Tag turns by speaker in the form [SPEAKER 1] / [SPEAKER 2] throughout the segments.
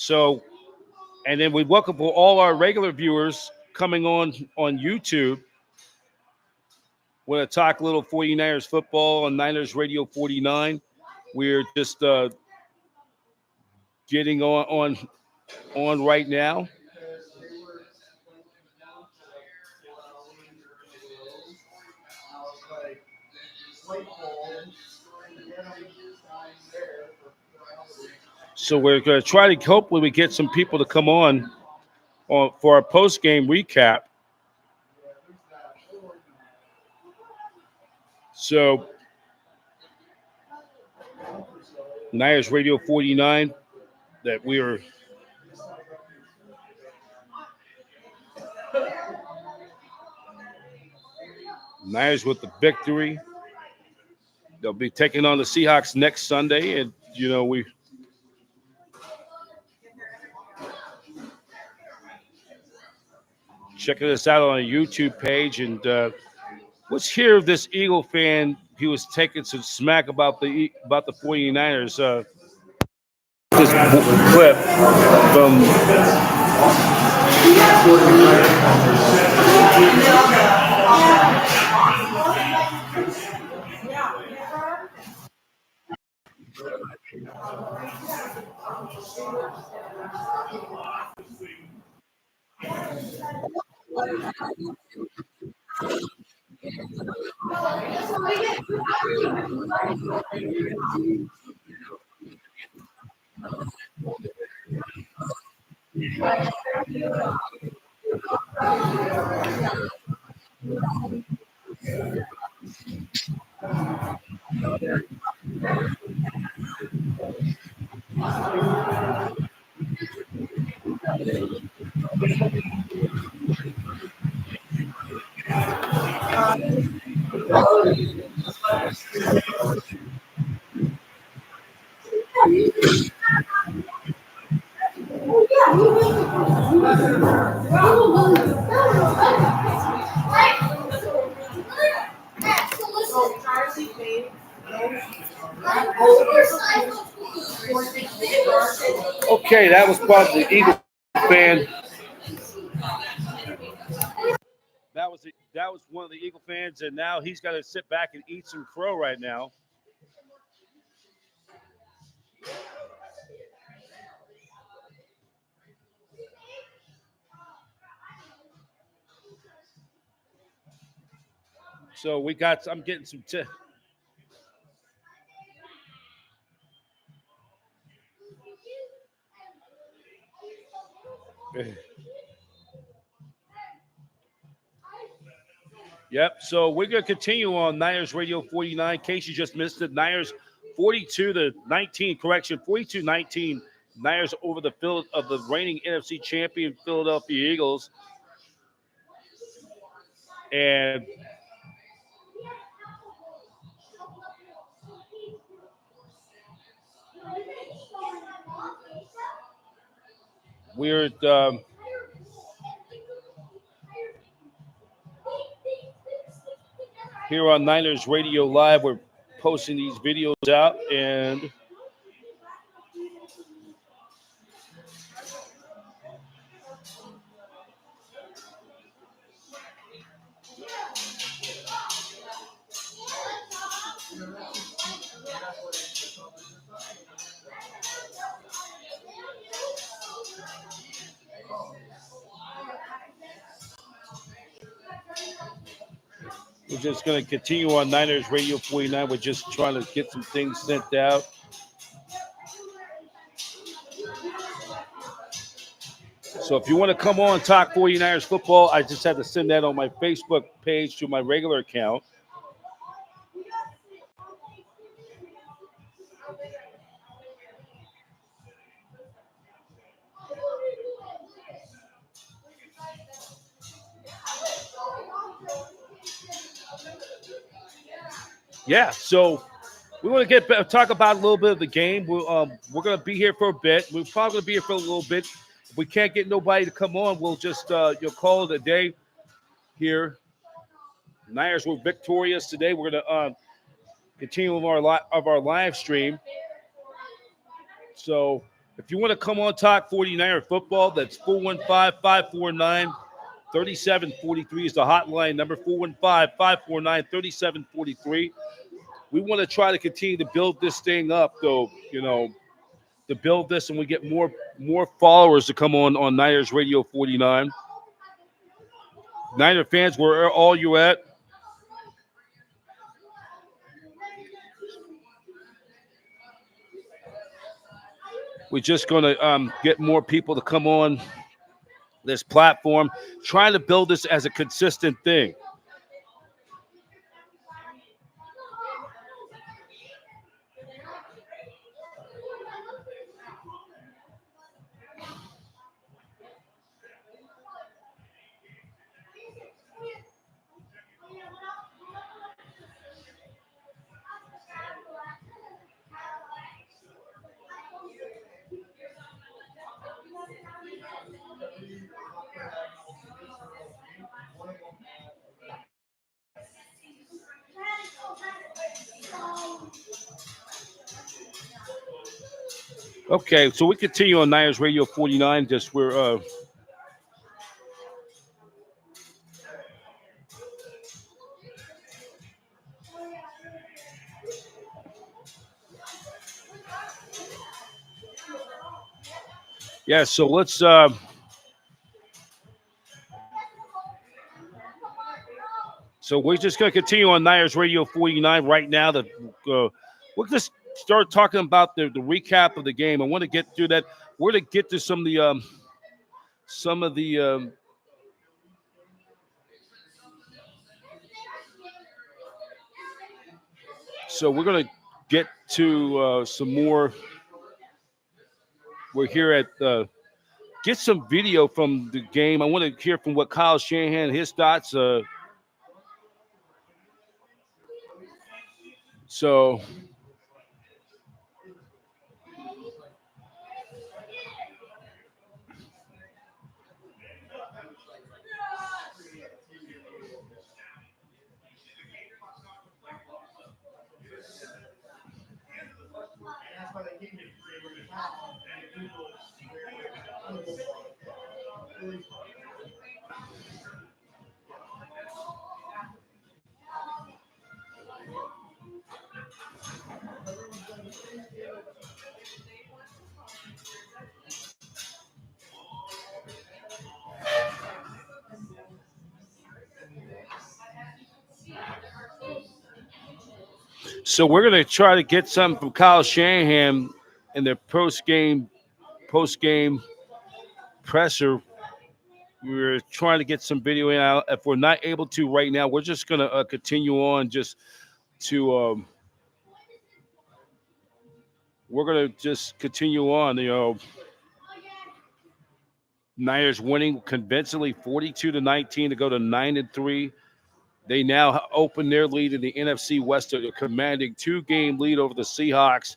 [SPEAKER 1] So, and then we welcome all our regular viewers coming on YouTube. Want to talk a little 49ers football on Niners Radio 49. We're just getting on right now. So we're going to try to hopefully we get some people to come on for our post-game recap. So Niners Radio 49 that we are Niners with the victory. They'll be taking on the Seahawks next Sunday, and we checking this out on a YouTube page. And let's hear this Eagle fan. He was taking some smack about the 49ers. This clip from. Okay, that was probably the Eagle fan. That was one of the Eagle fans, and now he's got to sit back and eat some crow right now. So I'm getting some Yep. So we're going to continue on Niners Radio 49. In case you just missed it, Niners 42-19, correction, 42-19. Niners over the field of the reigning NFC champion Philadelphia Eagles. And we're here on Niners Radio Live. We're posting these videos out, and we're just going to continue on Niners Radio 49. We're just trying to get some things sent out. So if you want to come on and talk 49ers football, I just had to send that on my Facebook page to my regular account. Yeah, so we want to talk about a little bit of the game. We're going to be here for a bit. We're probably going to be here for a little bit. If we can't get nobody to come on, we'll just you'll call it a day here. Niners were victorious today. We're going to continue with our live stream. So If you want to come on talk 49er football, that's 415-549-3743 is the hotline number, 415-549-3743. We want to try to continue to build this thing up, though, to build this, and we get more followers to come on Niners Radio 49. Niner fans, where all you at? We're just going to get more people to come on this platform, trying to build this as a consistent thing. Okay, so we continue on Niners Radio 49. Just we're yeah. So let's so we're just gonna continue on Niners Radio 49 right now. That we'll just start talking about the recap of the game. I want to get through that. We're gonna get to some of the so we're going to get to some more. We're here at get some video from the game. I want to hear from what Kyle Shanahan, his thoughts. So So we're going to try to get some from Kyle Shanahan in their post-game presser. We're trying to get some video in. Out. If we're not able to right now, we're just going to continue on just to we're going to just continue on, Niners winning convincingly 42-19 to go to 9-3. They now open their lead in the NFC West. They're commanding 2-game lead over the Seahawks.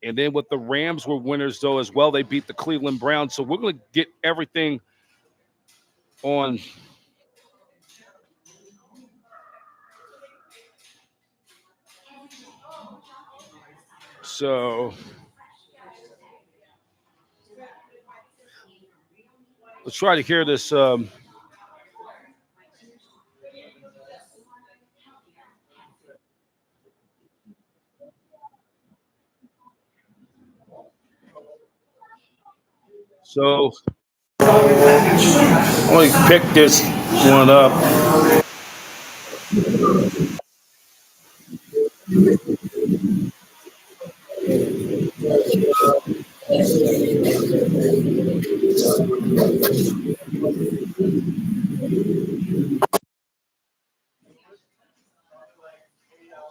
[SPEAKER 1] And then with the Rams were winners, though, as well. They beat the Cleveland Browns. So we're going to get everything on. So let's try to hear this. So I'm going to pick this one up.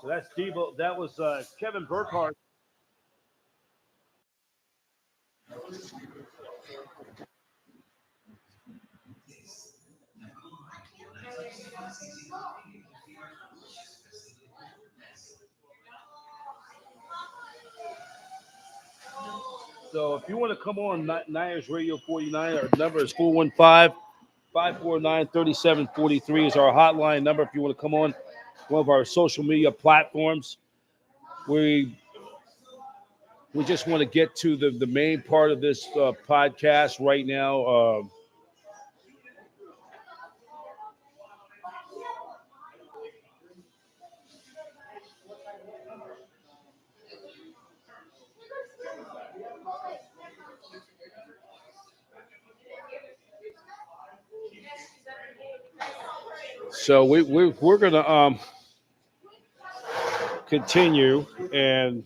[SPEAKER 1] So that's Debo. That was Kevin Burkhardt. So if you want to come on Niners Radio 49, our number is 415-549-3743 is our hotline number. If you want to come on one of our social media platforms, we we just want to get to the main part of this podcast right now. So we're gonna continue, and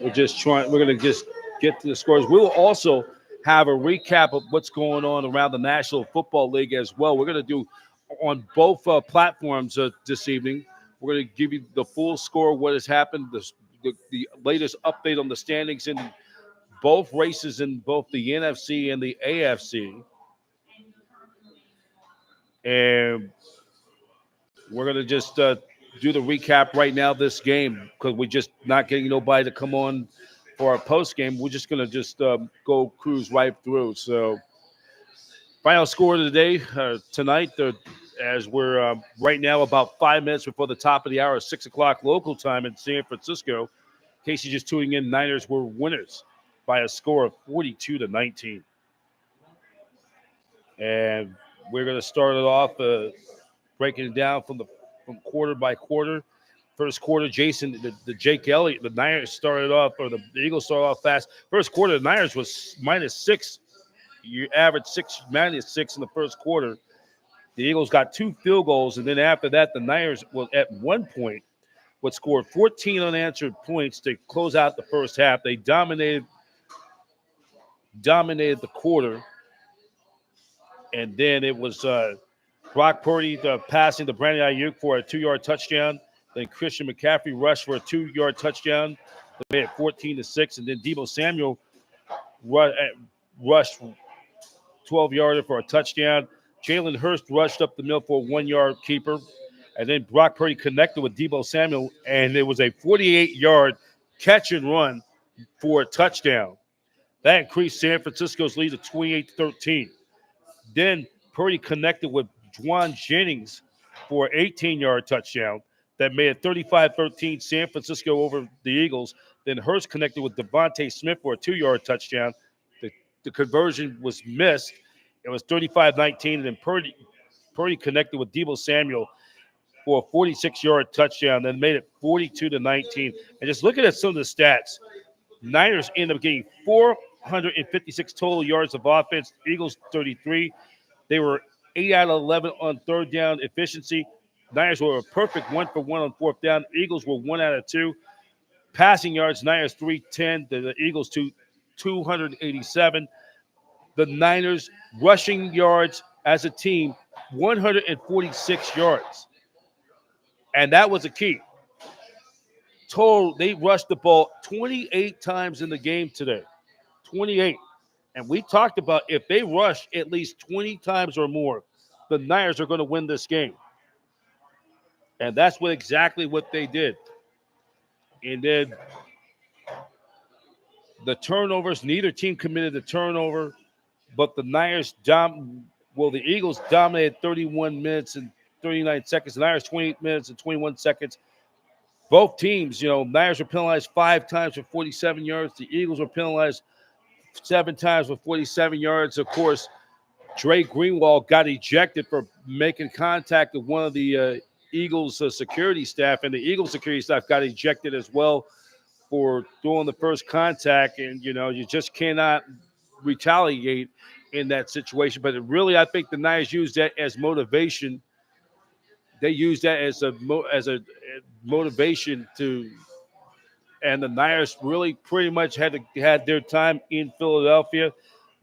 [SPEAKER 1] we're gonna just get to the scores. We will also have a recap of what's going on around the National Football League as well. We're gonna do on both platforms this evening. We're gonna give you the full score, what has happened, the latest update on the standings in both races in both the NFC and the AFC. And we're going to just do the recap right now this game because we're just not getting nobody to come on for our post game. We're just going to just go cruise right through. So, final score of the day tonight, as we're right now about 5 minutes before the top of the hour, 6 o'clock local time in San Francisco. In case you're just tuning in, Niners were winners by a score of 42-19. And we're going to start it off breaking it down from quarter by quarter. First quarter, Jason, the Jake Elliott, the Niners started off, or the Eagles started off fast. First quarter, the Niners was -6. You average -6 in the first quarter. The Eagles got 2 field goals, and then after that, the Niners will at one point would score 14 unanswered points to close out the first half. They dominated the quarter, and then it was Brock Purdy passing to Brandon Ayuk for a 2-yard touchdown. Then Christian McCaffrey rushed for a 2-yard touchdown. They made it 14-6, and then Deebo Samuel rushed 12-yarder for a touchdown. Jalen Hurst rushed up the middle for a 1-yard keeper. And then Brock Purdy connected with Deebo Samuel, and it was a 48-yard catch and run for a touchdown. That increased San Francisco's lead to 28-13. Then Purdy connected with Juwan Jennings for an 18-yard touchdown that made it 35-13 San Francisco over the Eagles. Then Hurst connected with Devontae Smith for a 2-yard touchdown. The conversion was missed. It was 35-19, and then Purdy connected with Deebo Samuel for a 46-yard touchdown, then made it 42-19. And just looking at some of the stats, Niners ended up getting 456 total yards of offense, Eagles 33. They were 8 out of 11 on third down efficiency. Niners were a perfect 1-for-1 on fourth down. Eagles were 1 out of 2. Passing yards, Niners 310. The Eagles 287. The Niners rushing yards as a team, 146 yards. And that was a key. Total, they rushed the ball 28 times in the game today. 28. And we talked about if they rush at least 20 times or more, the Niners are going to win this game. And that's exactly what they did. And then the turnovers, neither team committed a turnover, but the the Eagles dominated 31 minutes and 39 seconds. The Niners 28 minutes and 21 seconds. Both teams, Niners were penalized 5 times for 47 yards. The Eagles were penalized 7 times for 47 yards. Of course, Dre Greenwald got ejected for making contact with one of the Eagles security staff, and the Eagles security staff got ejected as well for doing the first contact. And, you just cannot retaliate in that situation. But really, I think the Niners used that as motivation. They used that as a motivation and the Niners really pretty much had their time in Philadelphia.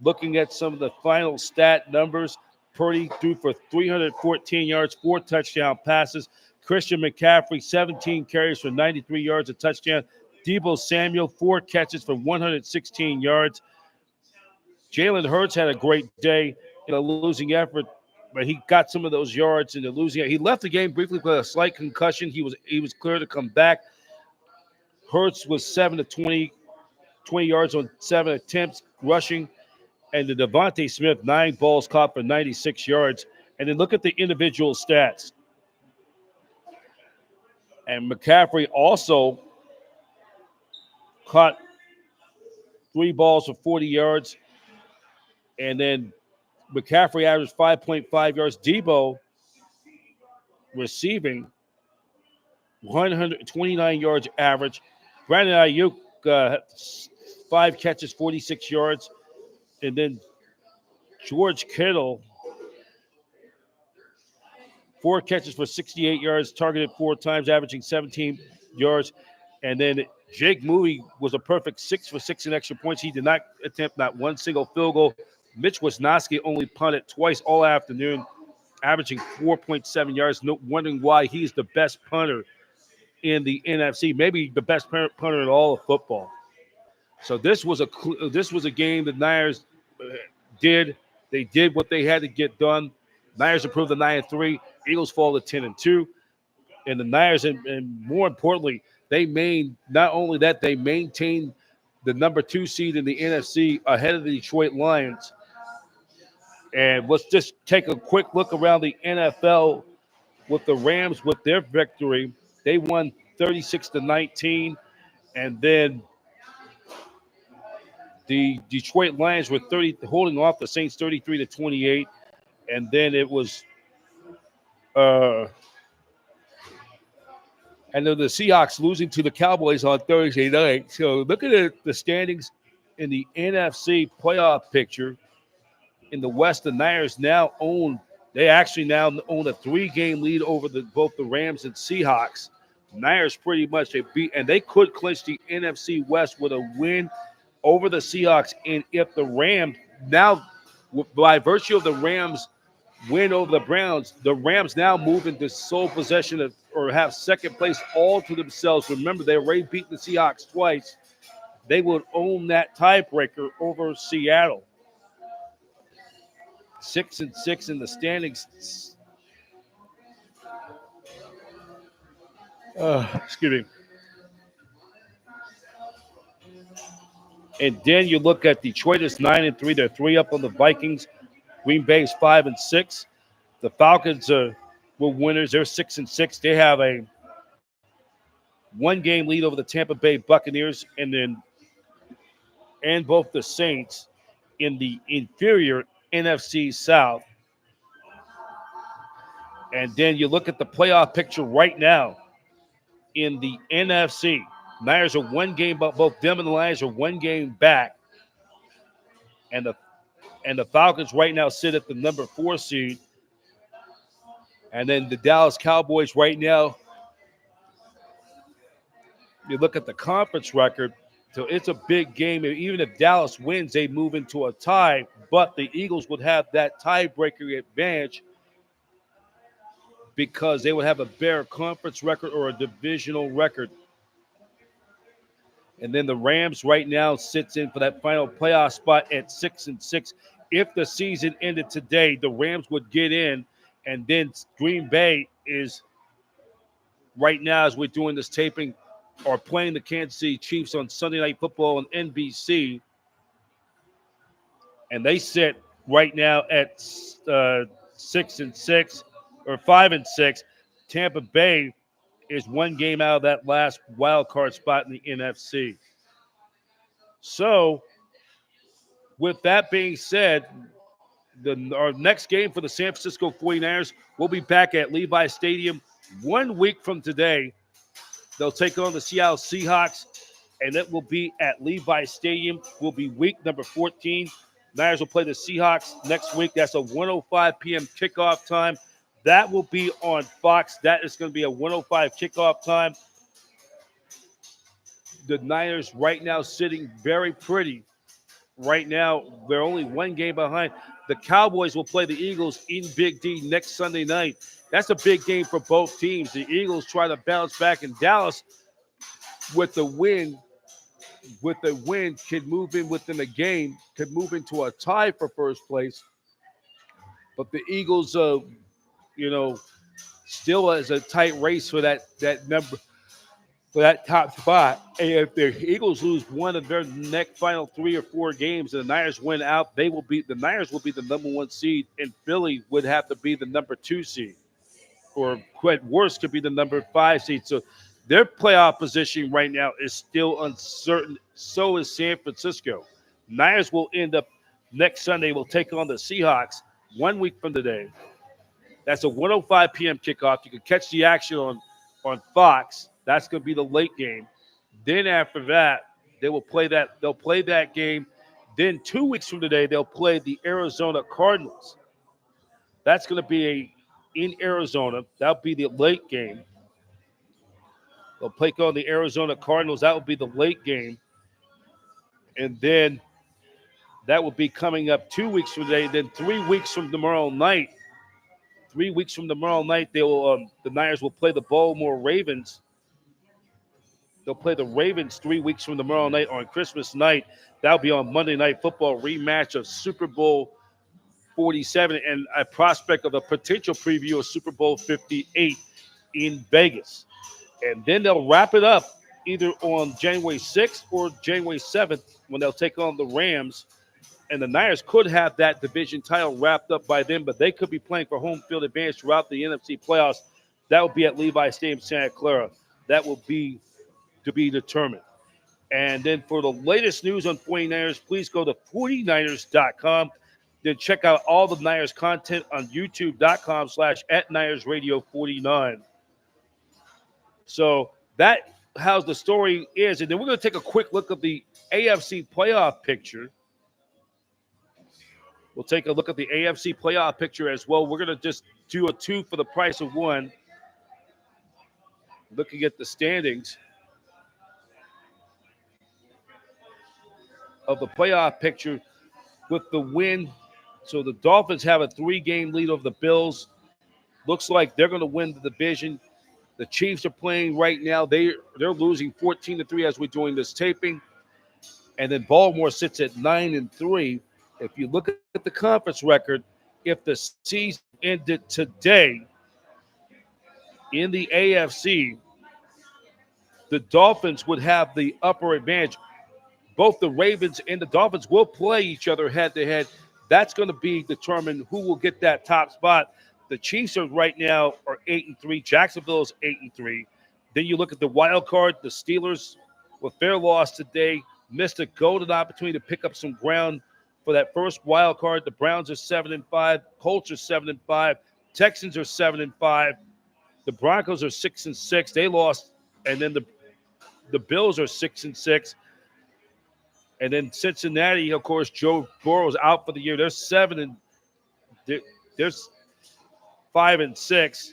[SPEAKER 1] Looking at some of the final stat numbers, Purdy threw for 314 yards, 4 touchdown passes. Christian McCaffrey, 17 carries for 93 yards, a touchdown. Deebo Samuel, 4 catches for 116 yards. Jalen Hurts had a great day in a losing effort, but he got some of those yards in the losing. He left the game briefly with a slight concussion. He was clear to come back. Hurts was 7 of 20 20 yards on 7 attempts rushing. And the Devontae Smith, 9 balls caught for 96 yards. And then look at the individual stats. And McCaffrey also caught 3 balls for 40 yards. And then McCaffrey averaged 5.5 yards. Debo receiving 129 yards average. Brandon Ayuk, 5 catches, 46 yards. And then George Kittle, 4 catches for 68 yards, targeted 4 times, averaging 17 yards. And then Jake Moody was a perfect 6 for 6 in extra points. He did not attempt not one single field goal. Mitch Wisnowski only punted twice all afternoon, averaging 4.7 yards. No wondering why he's the best punter in the NFC, maybe the best punter in all of football. So this was a game the Niners did. They did what they had to get done. Niners improved to 9-3. Eagles fall to 10-2. And the Niners, and more importantly, they maintained the number 2 seed in the NFC ahead of the Detroit Lions. And let's just take a quick look around the NFL with the Rams with their victory. They won 36-19, and then the Detroit Lions were holding off the Saints 33-28, and then it was and then the Seahawks losing to the Cowboys on Thursday night. So look at the standings in the NFC playoff picture. In the West, the Niners now own a 3-game lead over both the Rams and Seahawks. Niners pretty much and they could clinch the NFC West with a win over the Seahawks. And if the Rams now, by virtue of the Rams win over the Rams now move into sole possession or have second place all to themselves. Remember, they already beat the Seahawks twice. They would own that tiebreaker over Seattle. 6-6 in the standings. Excuse me. And then you look at Detroit is 9-3. They're 3 up on the Vikings. Green Bay is 5-6. The Falcons were winners. They're 6-6. They have a 1-game lead over the Tampa Bay Buccaneers, and both the Saints in the inferior NFC South. And then you look at the playoff picture right now in the NFC. Niners are 1 game, but both them and the Lions are 1 game back. And the Falcons right now sit at the number 4 seed. And then the Dallas Cowboys right now, you look at the conference record, so it's a big game. Even if Dallas wins, they move into a tie, but the Eagles would have that tiebreaker advantage because they would have a better conference record or a divisional record. And then the Rams right now sits in for that final playoff spot at 6-6. If the season ended today, the Rams would get in, and then Green Bay is right now, as we're doing this taping, are playing the Kansas City Chiefs on Sunday Night Football on NBC. And they sit right now at 6-6 or 5-6. Tampa Bay is 1 game out of that last wild card spot in the NFC. So, with that being said, our next game for the San Francisco 49ers will be back at Levi Stadium 1 week from today. They'll take on the Seattle Seahawks, and it will be at Levi Stadium. Will be week number 14. Niners will play the Seahawks next week. That's a 1:05 p.m. kickoff time. That will be on Fox. That is going to be a 1:05 kickoff time. The Niners right now sitting very pretty. Right now, they're only 1 game behind. The Cowboys will play the Eagles in Big D next Sunday night. That's a big game for both teams. The Eagles try to bounce back, and Dallas, with the win, could move in within a game, could move into a tie for first place. But the Eagles, still as a tight race for that number for that top spot. And if the Eagles lose one of their next final 3 or 4 games and the Niners win out, the Niners will be the number 1 seed, and Philly would have to be the number 2 seed, or at worst could be the number 5 seed. So their playoff position right now is still uncertain. So is San Francisco. Niners will end up next Sunday. Will take on the Seahawks 1 week from today. That's a 1:05 p.m. kickoff. You can catch the action on Fox. That's going to be the late game. Then after that, they'll play that game. Then 2 weeks from today, they'll play the Arizona Cardinals. That's going to be in Arizona. That'll be the late game. They'll play on the Arizona Cardinals. That will be the late game. And then that will be coming up 2 weeks from today. Then 3 weeks from tomorrow night. 3 weeks from tomorrow night, the Niners will play the Baltimore Ravens. They'll play the Ravens 3 weeks from tomorrow night on Christmas night. That'll be on Monday Night Football, rematch of Super Bowl 47 and a prospect of a potential preview of Super Bowl 58 in Vegas. And then they'll wrap it up either on January 6th or January 7th when they'll take on the Rams. And the Niners could have that division title wrapped up by then, but they could be playing for home field advantage throughout the NFC playoffs. That will be at Levi Stadium, Santa Clara. That will be to be determined. And then for the latest news on 49ers, please go to 49ers.com. Then check out all the Niners content on youtube.com/@NinersRadio49. So that's how the story is. And then we're going to take a quick look at the AFC playoff picture. We'll take a look at the AFC playoff picture as well. We're going to just do a 2 for the price of 1. Looking at the standings of the playoff picture with the win. So the Dolphins have a 3-game lead over the Bills. Looks like they're going to win the division. The Chiefs are playing right now. They're losing 14-3 as we're doing this taping. And then Baltimore sits at 9-3. If you look at the conference record, if the season ended today in the AFC, the Dolphins would have the upper advantage. Both the Ravens and the Dolphins will play each other head-to-head. That's going to be determined who will get that top spot. The Chiefs are right now 8-3. Jacksonville is 8-3. Then you look at the wild card. The Steelers, with their loss today, missed a golden opportunity to pick up some ground for that first wild card. The Browns are 7-5. Colts are 7-5. Texans are 7-5. The Broncos are 6-6. They lost, and then the Bills are 6-6. And then Cincinnati, of course, Joe Burrow's out for the year. They're 5-6.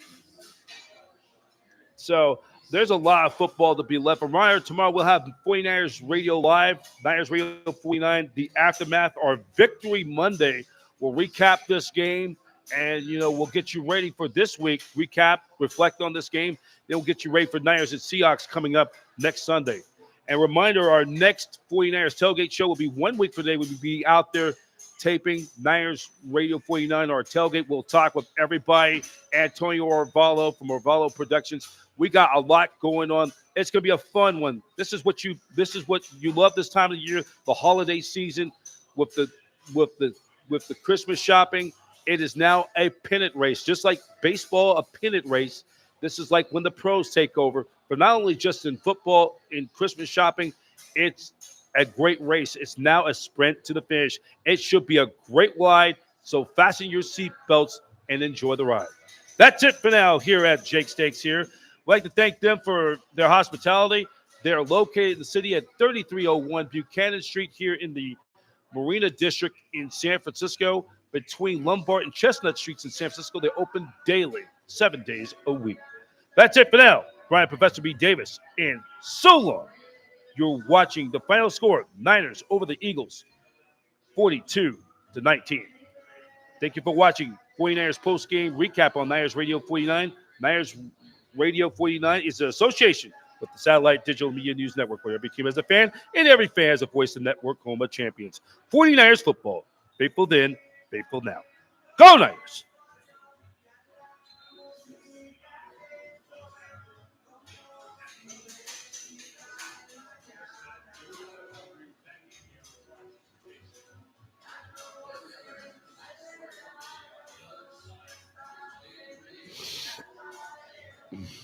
[SPEAKER 1] So there's a lot of football to be left. Reminder, tomorrow we'll have 49ers Radio Live, Niners Radio 49, the aftermath, or Victory Monday. We'll recap this game, and, we'll get you ready for this week. Recap, reflect on this game. Then we'll get you ready for Niners and Seahawks coming up next Sunday. And reminder, our next 49ers tailgate show will be 1 week from today. We'll be out there taping Niners Radio 49, our tailgate. We'll talk with everybody. Antonio Orvallo from Orvallo Productions. We got a lot going on. It's going to be a fun one. This is what you love this time of the year, the holiday season with the Christmas shopping. It is now a pennant race, just like baseball, a pennant race. This is like when the pros take over. But not only just in football, in Christmas shopping, it's a great race. It's now a sprint to the finish. It should be a great ride. So fasten your seatbelts and enjoy the ride. That's it for now here at Jake Steaks here. We'd like to thank them for their hospitality. They're located in the city at 3301 Buchanan Street here in the Marina District in San Francisco, between Lombard and Chestnut Streets in San Francisco. They open daily, 7 days a week. That's it for now. Brian Professor B. Davis, and so long. You're watching the final score, Niners over the Eagles, 42-19. Thank you for watching 49ers post-game recap on Niners Radio 49. Niners Radio 49 is an association with the Satellite Digital Media News Network, where every team has a fan and every fan has a voice in the network home of champions. 49ers football, faithful then, faithful now. Go Niners!